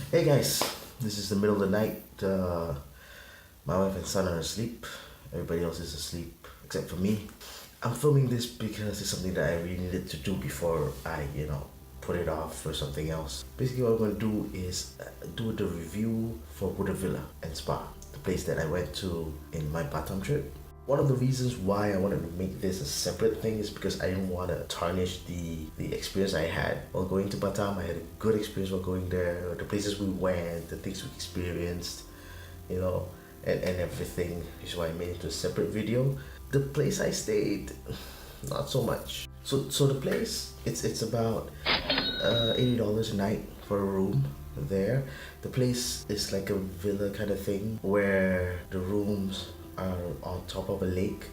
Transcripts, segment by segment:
Hey guys, this is the middle of the night. My wife and son are asleep. Everybody else is asleep except for me. I'm filming this because it's something that I really needed to do before I put it off for something else. Basically, what I'm going to do is do the review for Woda Villa and Spa, the place that I went to in my Batam trip. One of the reasons why I wanted to make this a separate thing is because I didn't want to tarnish the experience I had while going to Batam. I had a good experience while going there, the places we went, the things we experienced, you know, and everything. Which is why I made it into a separate video. The place I stayed, not so much. So the place, it's about $80 a night for a room there. The place is like a villa kind of thing where the rooms are on top of a lake,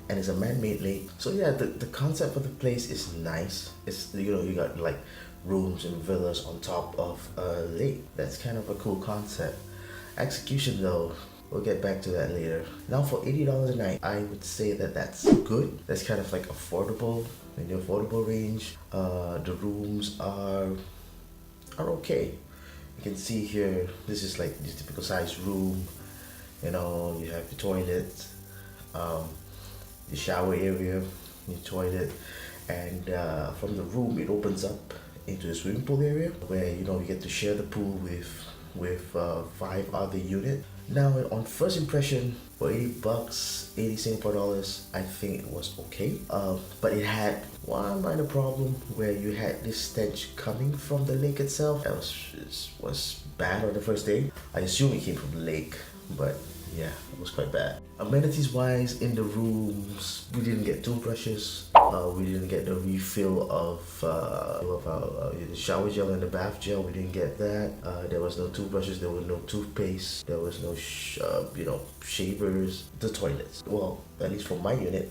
and it's a man-made lake. So yeah, the concept of the place is nice. It's, you got like rooms and villas on top of a lake. That's kind of a cool concept. Execution though, we'll get back to that later. Now for $80 a night, I would say that that's good. That's kind of like affordable, in the affordable range. The rooms are okay. You can see here, this is like the typical size room. You have the toilet, the shower area, your toilet, and from the room it opens up into the swimming pool area where you get to share the pool with 5 other units. Now, on first impression, for $80, 80 Singapore dollars, I think it was okay. But it had one minor problem where you had this stench coming from the lake itself. That was bad on the first day. I assume it came from the lake, but yeah, it was quite bad. Amenities wise, in the rooms, we didn't get toothbrushes. We didn't get the refill of the shower gel and the bath gel. We didn't get that. There was no toothbrushes. There was no toothpaste. There was no shavers. The toilets. Well, at least for my unit.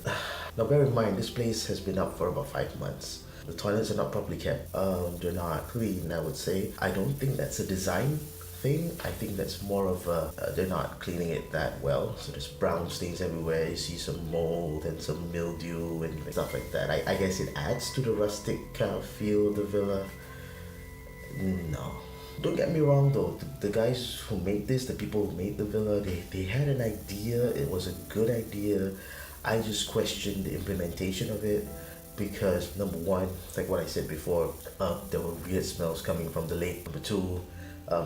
Now bear in mind, this place has been up for about 5 months. The toilets are not properly kept. They're not clean, I would say. I don't think that's a design thing. I think that's more of they're not cleaning it that well. So there's brown stains everywhere. You see some mold and some mildew and stuff like that. I guess it adds to the rustic kind of feel of the villa. No. Don't get me wrong though, the guys who made this, the people who made the villa, they had an idea. It was a good idea. I just questioned the implementation of it because number one, like what I said before, there were weird smells coming from the lake. Number two,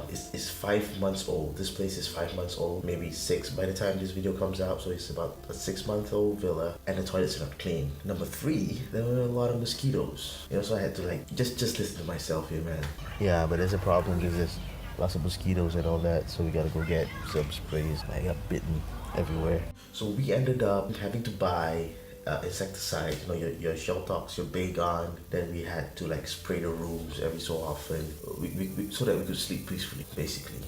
it's 5 months old. This place is 5 months old, maybe 6 by the time this video comes out. So it's about a 6-month-old villa, and the toilets are not clean. Number three, there were a lot of mosquitoes. So I had to just listen to myself here, man. Yeah, but there's a problem because there's lots of mosquitoes and all that. So we gotta go get some sprays. I got bitten everywhere. So we ended up having to buy insecticide, your Sheltox, your Baygon. Then we had to spray the rooms every so often, so that we could sleep peacefully, basically,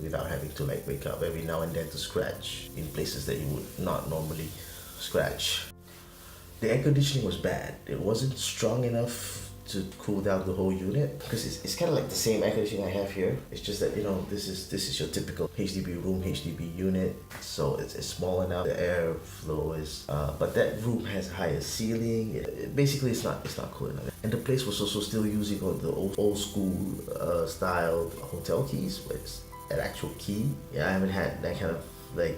without having to wake up every now and then to scratch in places that you would not normally scratch. The air conditioning was bad. It wasn't strong enough to cool down the whole unit because it's kind of like the same air conditioning I have here. It's just that this is your typical HDB room, HDB unit, so it's small enough. The air flow is but that room has a higher ceiling. Basically it's not cool enough, and the place was also still using the old school style hotel keys, where it's an actual key. I haven't had that kind of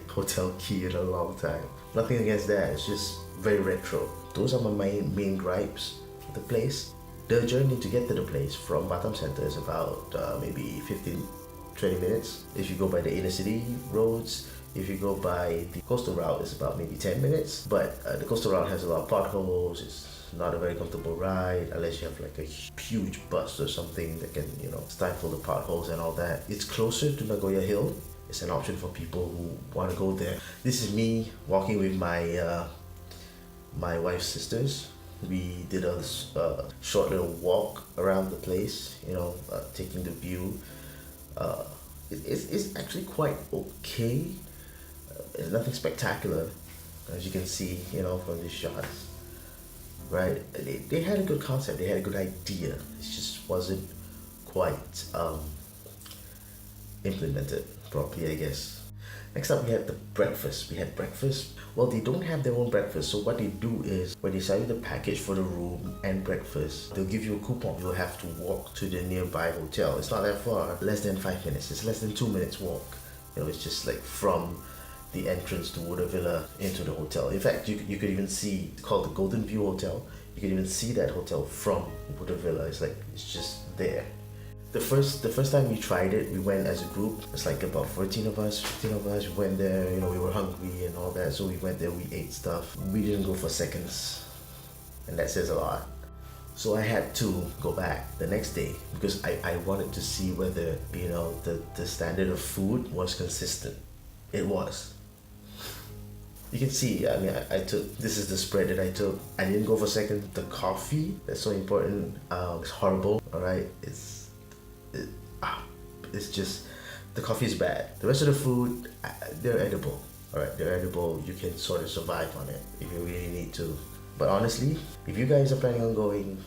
hotel key in a long time. Nothing against that, it's just very retro. Those are my main gripes with the place. The journey to get to the place from Batam Center is about maybe 15-20 minutes. If you go by the inner city roads, if you go by the coastal route, it's about maybe 10 minutes. But the coastal route has a lot of potholes. It's not a very comfortable ride unless you have a huge bus or something that can stifle the potholes and all that. It's closer to Nagoya Hill. It's an option for people who want to go there. This is me walking with my my wife's sisters. We did a short little walk around the place, taking the view. It's actually quite okay. It's nothing spectacular, as you can see, from these shots. Right? They had a good concept. They had a good idea. It just wasn't quite implemented properly, I guess. Next up, we had the breakfast. We had breakfast. Well, they don't have their own breakfast, so what they do is when they sell you the package for the room and breakfast, they'll give you a coupon. You'll have to walk to the nearby hotel. It's not that far, less than 5 minutes. It's less than 2 minutes walk. You know, it's just like from the entrance to Woda Villa into the hotel. In fact, you could even see, it's called the Golden View Hotel. You could even see that hotel from Woda Villa. It's like, it's just there. The first time we tried it, we went as a group. It's like about 14 of us, 15 of us. We went there, you know, we were hungry and all that. So we went there, we ate stuff. We didn't go for seconds. And that says a lot. So I had to go back the next day because I wanted to see whether, you know, the standard of food was consistent. It was. You can see, I mean, I took, this is the spread that I took. I didn't go for second. The coffee, that's so important. It's horrible, all right? It's just, the coffee is bad. The rest of the food, they're edible, all right? They're edible. You can sort of survive on it if you really need to. But honestly, if you guys are planning on going,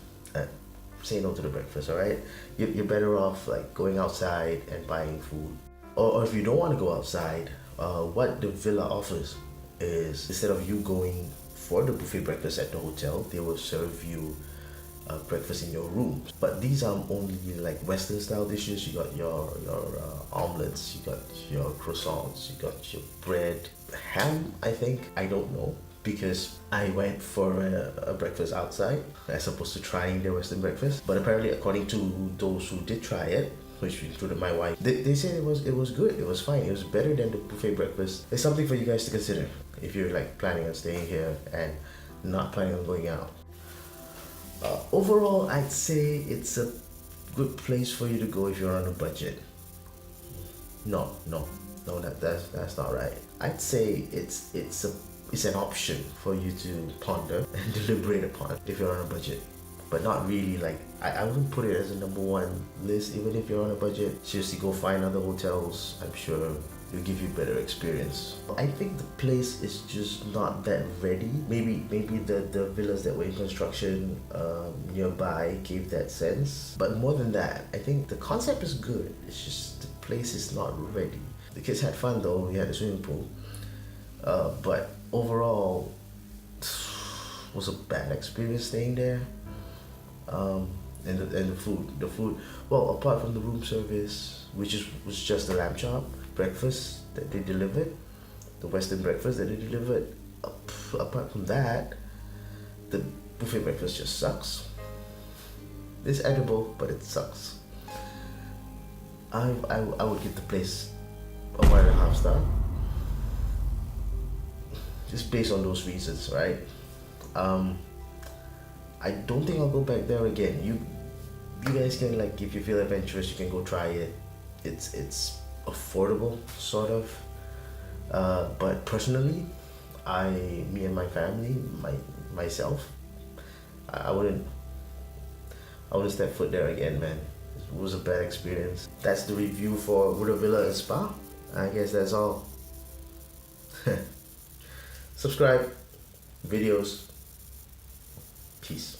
say no to the breakfast, all right? You're better off like going outside and buying food. Or if you don't want to go outside, what the villa offers is instead of you going for the buffet breakfast at the hotel, they will serve you breakfast in your room. But these are only like Western style dishes. You got your omelets, you got your croissants, you got your bread, ham, I think. I don't know because I went for a breakfast outside as opposed to trying the Western breakfast. But apparently, according to those who did try it, which included my wife, they said it was good, it was fine, it was better than the buffet breakfast. It's something for you guys to consider if you're like planning on staying here and not planning on going out. Overall, I'd say it's a good place for you to go if you're on a budget. No, that's not right. I'd say it's an option for you to ponder and deliberate upon if you're on a budget. But not really, like, I wouldn't put it as a number one list, even if you're on a budget. Seriously, go find other hotels. I'm sure it'll give you better experience. I think the place is just not that ready. Maybe the villas that were in construction nearby gave that sense. But more than that, I think the concept is good. It's just the place is not ready. The kids had fun though. We had a swimming pool. But overall, it was a bad experience staying there. And the food. Well, apart from the room service, which was just the lamb chop breakfast that they delivered, the Western breakfast that they delivered. Apart from that, the buffet breakfast just sucks. It's edible, but it sucks. I would give the place a 1.5 star. Just based on those reasons, right? I don't think I'll go back there again. You guys can, like, if you feel adventurous, you can go try it. It's affordable, sort of. But personally, me and my family, myself, I wouldn't step foot there again, man. It was a bad experience. That's the review for Woda Villa and Spa. I guess that's all. Subscribe, videos. Peace.